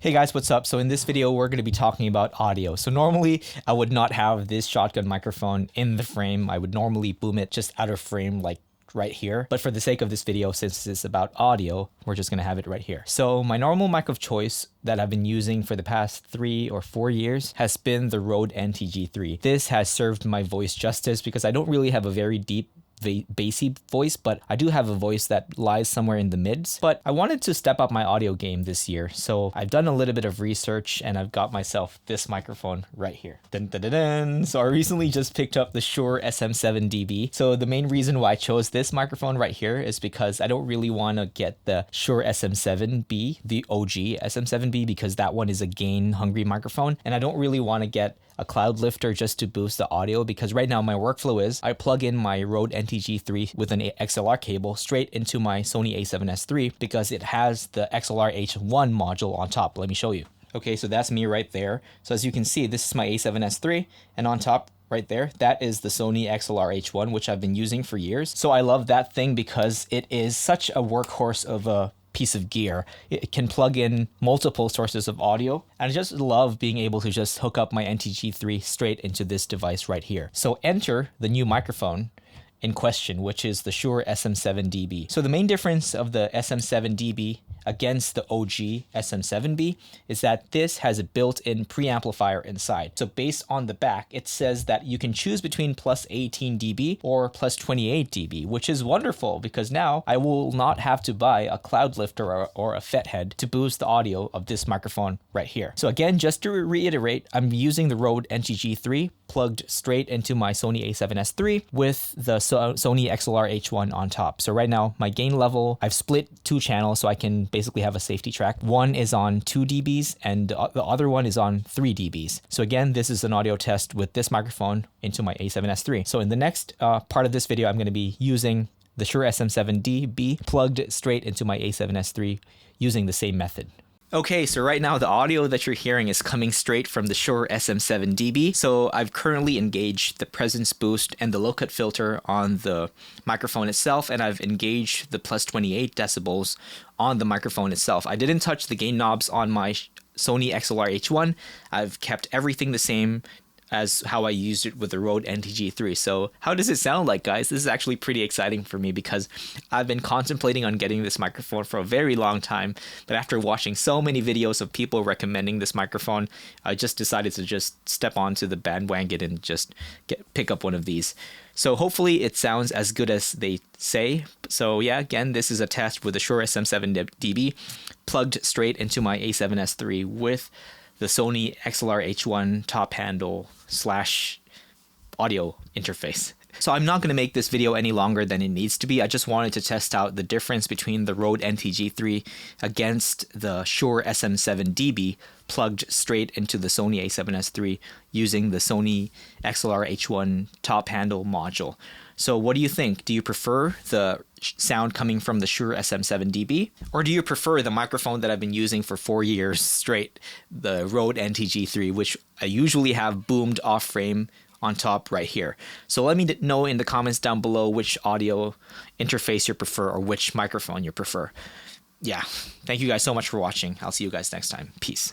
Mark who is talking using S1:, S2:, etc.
S1: Hey guys, what's up? So in this video, we're going to be talking about audio. So normally I would not have this shotgun microphone in the frame. I would normally boom it just out of frame like right here. But for the sake of this video, since it's about audio, we're just going to have it right here. So my normal mic of choice that I've been using for the past 3 or 4 years has been the Rode NTG3. This has served my voice justice because I don't really have a very deep bassy voice, but I do have a voice that lies somewhere in the mids. But I wanted to step up my audio game this year, so I've done a little bit of research and I've got myself this microphone right here. Dun, dun, dun, dun. So I recently just picked up the Shure SM7DB. So the main reason why I chose this microphone right here is because I don't really want to get the Shure SM7B, the OG SM7B, because that one is a gain hungry microphone, and I don't really want to get a cloud lifter just to boost the audio, because right now my workflow is I plug in my Rode NTG3 with an XLR cable straight into my Sony a7S III because it has the XLR-H1 module on top. Let me show you. Okay, so that's me right there. So as you can see, this is my a7S III, and on top right there, that is the Sony XLR-H1, which I've been using for years. So I love that thing because it is such a workhorse of a piece of gear. It can plug in multiple sources of audio, and I just love being able to just hook up my NTG3 straight into this device right here. So enter the new microphone in question, which is the Shure SM7DB. So the main difference of the SM7DB against the OG SM7B is that this has a built-in preamplifier inside. So based on the back, it says that you can choose between plus 18 dB or plus 28 dB, which is wonderful because now I will not have to buy a cloud lifter or a FET head to boost the audio of this microphone right here. So again, just to reiterate, I'm using the Rode NTG3 plugged straight into my Sony a7S III with the Sony XLR-H1 on top. So right now, my gain level, I've split 2 channels so I can basically have a safety track. One is on 2 dBs and the other one is on 3 dBs. So again, this is an audio test with this microphone into my a7S III. So in the next part of this video, I'm going to be using the Shure SM7DB plugged straight into my a7S III using the same method. Okay, so right now the audio that you're hearing is coming straight from the Shure SM7DB. So I've currently engaged the presence boost and the low cut filter on the microphone itself, and I've engaged the plus 28 decibels on the microphone itself. I didn't touch the gain knobs on my Sony XLR-H1. I've kept everything the same as how I used it with the Rode NTG3. So how does it sound like, guys? This is actually pretty exciting for me because I've been contemplating on getting this microphone for a very long time, but after watching so many videos of people recommending this microphone, I just decided to just step onto the bandwagon and just pick up one of these. So hopefully it sounds as good as they say. So yeah, again, this is a test with the Shure SM7DB plugged straight into my a7S III with the Sony XLR-H1 top handle / audio interface. So I'm not going to make this video any longer than it needs to be. I just wanted to test out the difference between the Rode NTG3 against the Shure SM7DB plugged straight into the Sony a7S III using the Sony XLR-H1 top handle module. So what do you think? Do you prefer the sound coming from the Shure SM7DB? Or do you prefer the microphone that I've been using for 4 years straight, the Rode NTG3, which I usually have boomed off frame on top right here? So let me know in the comments down below which audio interface you prefer or which microphone you prefer. Yeah, thank you guys so much for watching. I'll see you guys next time. Peace.